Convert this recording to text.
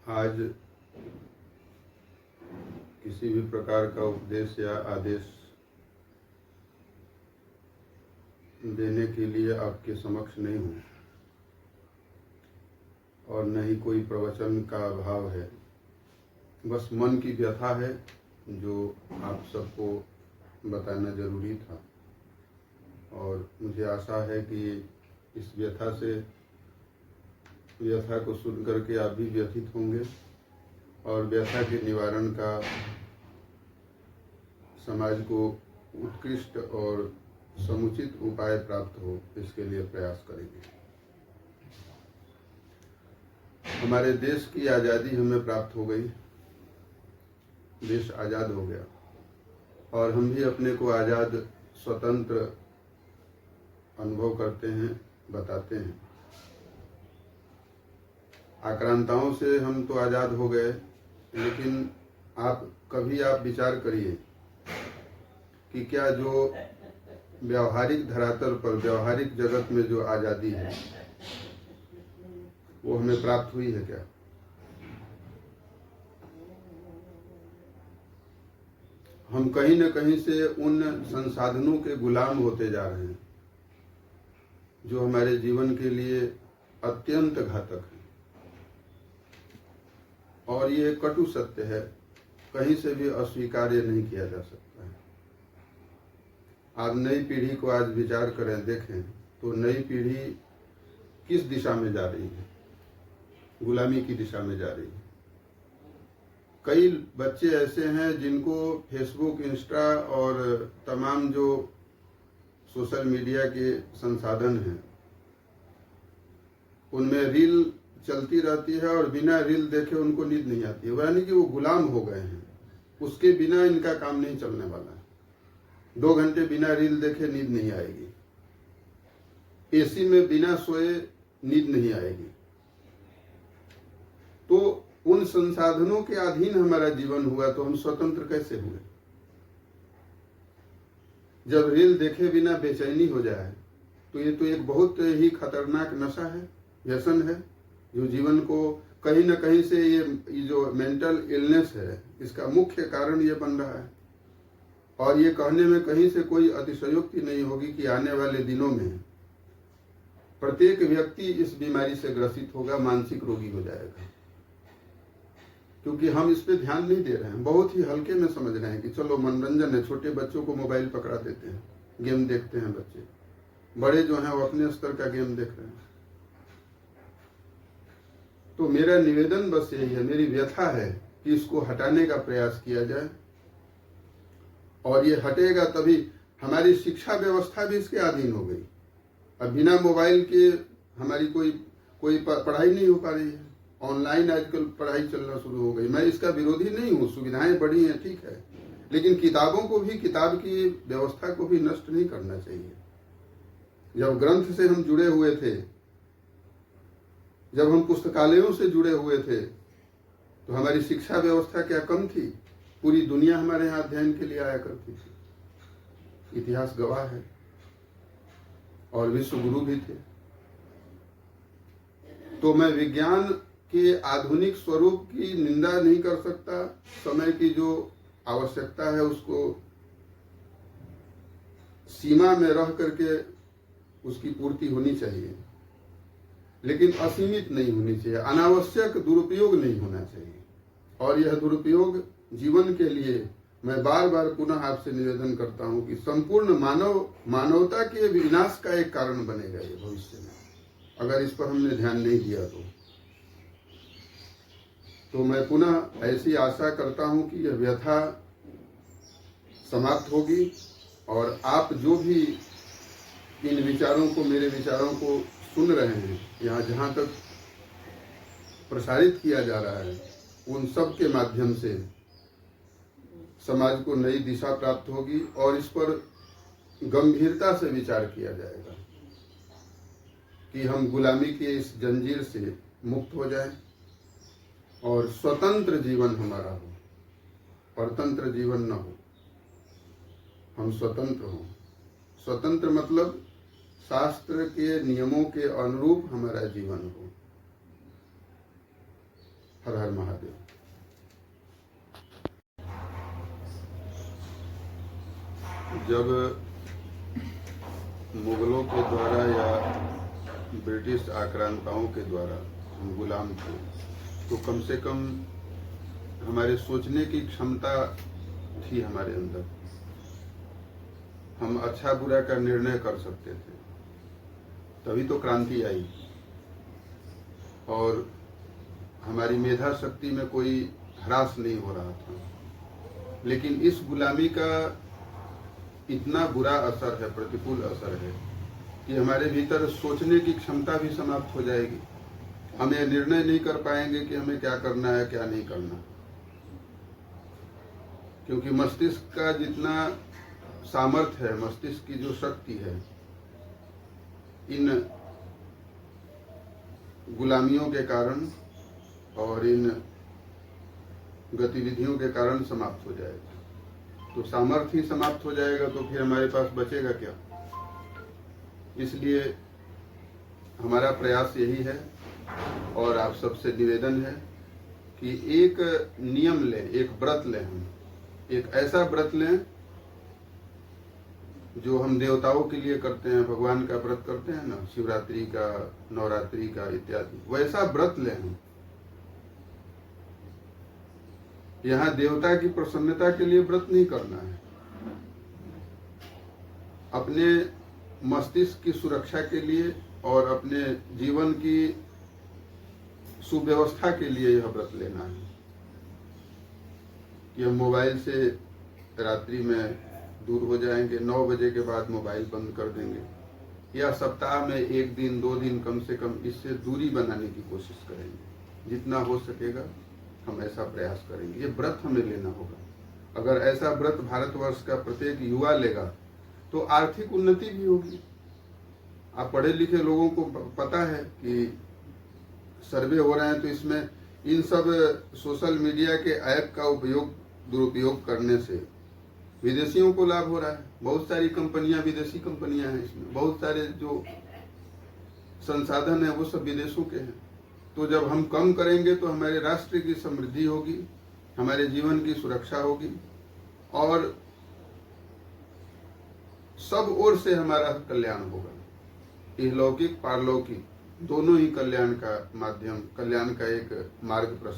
आज किसी भी प्रकार का उपदेश या आदेश देने के लिए आपके समक्ष नहीं हूँ और न ही कोई प्रवचन का अभाव है। बस मन की व्यथा है जो आप सबको बताना जरूरी था और मुझे आशा है कि इस व्यथा को सुन करके आप भी व्यथित होंगे और व्यथा के निवारण का समाज को उत्कृष्ट और समुचित उपाय प्राप्त हो, इसके लिए प्रयास करेंगे। हमारे देश की आज़ादी हमें प्राप्त हो गई, देश आज़ाद हो गया और हम भी अपने को आज़ाद स्वतंत्र अनुभव करते हैं, बताते हैं। आक्रांताओं से हम तो आज़ाद हो गए, लेकिन कभी आप विचार करिए कि क्या जो व्यावहारिक धरातल पर, व्यावहारिक जगत में जो आज़ादी है वो हमें प्राप्त हुई है क्या? हम कहीं न कहीं से उन संसाधनों के गुलाम होते जा रहे हैं जो हमारे जीवन के लिए अत्यंत घातक है और ये कटु सत्य है, कहीं से भी अस्वीकार्य नहीं किया जा सकता है। आप नई पीढ़ी को आज विचार करें, देखें तो नई पीढ़ी किस दिशा में जा रही है? गुलामी की दिशा में जा रही है। कई बच्चे ऐसे हैं जिनको फेसबुक, इंस्टा और तमाम जो सोशल मीडिया के संसाधन हैं उनमें रील चलती रहती है और बिना रील देखे उनको नींद नहीं आती है। यानी कि वो गुलाम हो गए हैं, उसके बिना इनका काम नहीं चलने वाला है। 2 घंटे बिना रील देखे नींद नहीं आएगी, एसी में बिना सोए नींद नहीं आएगी। तो उन संसाधनों के अधीन हमारा जीवन हुआ तो हम स्वतंत्र कैसे हुए? जब रील देखे बिना बेचैनी हो जाए तो ये तो एक बहुत ही खतरनाक नशा है, व्यसन है, जो जीवन को कहीं न कहीं से ये जो मेंटल इलनेस है इसका मुख्य कारण ये बन रहा है। और ये कहने में कहीं से कोई अतिशयोक्ति नहीं होगी कि आने वाले दिनों में प्रत्येक व्यक्ति इस बीमारी से ग्रसित होगा, मानसिक रोगी हो जाएगा, क्योंकि हम इस पे ध्यान नहीं दे रहे हैं। बहुत ही हल्के में समझ रहे हैं कि चलो मनोरंजन है, छोटे बच्चों को मोबाइल पकड़ा देते हैं, गेम देखते हैं बच्चे, बड़े जो हैं वो अपने स्तर का गेम देख रहे हैं। तो मेरा निवेदन बस यही है, मेरी व्यथा है कि इसको हटाने का प्रयास किया जाए और ये हटेगा तभी। हमारी शिक्षा व्यवस्था भी इसके अधीन हो गई। अब बिना मोबाइल के हमारी कोई पढ़ाई नहीं हो पा रही है। ऑनलाइन आजकल पढ़ाई चलना शुरू हो गई। मैं इसका विरोधी नहीं हूँ, सुविधाएं बढ़ी हैं, ठीक है, लेकिन किताबों को भी, किताब की व्यवस्था को भी नष्ट नहीं करना चाहिए। जब ग्रंथ से हम जुड़े हुए थे, जब हम पुस्तकालयों से जुड़े हुए थे तो हमारी शिक्षा व्यवस्था क्या कम थी? पूरी दुनिया हमारे यहाँ अध्ययन के लिए आया करती थी, इतिहास गवाह है, और विश्व गुरु भी थे। तो मैं विज्ञान के आधुनिक स्वरूप की निंदा नहीं कर सकता। समय की जो आवश्यकता है उसको सीमा में रह करके उसकी पूर्ति होनी चाहिए, लेकिन असीमित नहीं होनी चाहिए, अनावश्यक दुरुपयोग नहीं होना चाहिए। और यह दुरुपयोग जीवन के लिए मैं बार बार पुनः आपसे निवेदन करता हूं कि संपूर्ण मानवता के विनाश का एक कारण बनेगा ये भविष्य में, अगर इस पर हमने ध्यान नहीं दिया तो मैं पुनः ऐसी आशा करता हूं कि यह व्यथा समाप्त होगी और आप जो भी इन विचारों को, मेरे विचारों को सुन रहे हैं, यहाँ जहाँ तक प्रसारित किया जा रहा है, उन सब के माध्यम से समाज को नई दिशा प्राप्त होगी और इस पर गंभीरता से विचार किया जाएगा कि हम गुलामी के इस जंजीर से मुक्त हो जाएं और स्वतंत्र जीवन हमारा हो, परतंत्र जीवन न हो, हम स्वतंत्र हों। स्वतंत्र मतलब शास्त्र के नियमों के अनुरूप हमारा जीवन हो। हर हर महादेव। जब मुगलों के द्वारा या ब्रिटिश आक्रांताओं के द्वारा हम गुलाम थे, तो कम से कम हमारे सोचने की क्षमता थी हमारे अंदर। हम अच्छा बुरा का निर्णय कर सकते थे, तभी तो क्रांति आई। और हमारी मेधा शक्ति में कोई ह्रास नहीं हो रहा था। लेकिन इस गुलामी का इतना बुरा असर है, प्रतिकूल असर है, कि हमारे भीतर सोचने की क्षमता भी समाप्त हो जाएगी। हम यह निर्णय नहीं कर पाएंगे कि हमें क्या करना है, क्या नहीं करना। क्योंकि मस्तिष्क का जितना सामर्थ्य है, मस्तिष्क की जो शक्ति है, इन गुलामियों के कारण और इन गतिविधियों के कारण समाप्त हो जाएगा। तो सामर्थ्य ही समाप्त हो जाएगा, तो फिर हमारे पास बचेगा क्या। इसलिए हमारा प्रयास यही है और आप सबसे निवेदन है कि एक नियम लें, एक व्रत लें। हम एक ऐसा व्रत लें जो हम देवताओं के लिए करते हैं, भगवान का व्रत करते हैं ना, शिवरात्रि का, नवरात्रि का इत्यादि, वैसा व्रत लें हम। यहाँ देवता की प्रसन्नता के लिए व्रत नहीं करना है, अपने मस्तिष्क की सुरक्षा के लिए और अपने जीवन की सुव्यवस्था के लिए यह व्रत लेना है कि हम मोबाइल से रात्रि में दूर हो जाएंगे, 9 बजे के बाद मोबाइल बंद कर देंगे, या सप्ताह में 1 दिन 2 दिन कम से कम इससे दूरी बनाने की कोशिश करेंगे। जितना हो सकेगा हम ऐसा प्रयास करेंगे। ये व्रत हमें लेना होगा। अगर ऐसा व्रत भारतवर्ष का प्रत्येक युवा लेगा तो आर्थिक उन्नति भी होगी। आप पढ़े लिखे लोगों को पता है कि सर्वे हो रहे हैं, तो इसमें इन सब सोशल मीडिया के ऐप का दुरुपयोग करने से विदेशियों को लाभ हो रहा है। बहुत सारी कंपनियां विदेशी कंपनियां हैं इसमें, बहुत सारे जो संसाधन है वो सब विदेशों के हैं। तो जब हम कम करेंगे तो हमारे राष्ट्र की समृद्धि होगी, हमारे जीवन की सुरक्षा होगी और सब ओर से हमारा कल्याण होगा। इहलौकिक पारलौकिक दोनों ही कल्याण का माध्यम, कल्याण का एक मार्ग प्रशस्त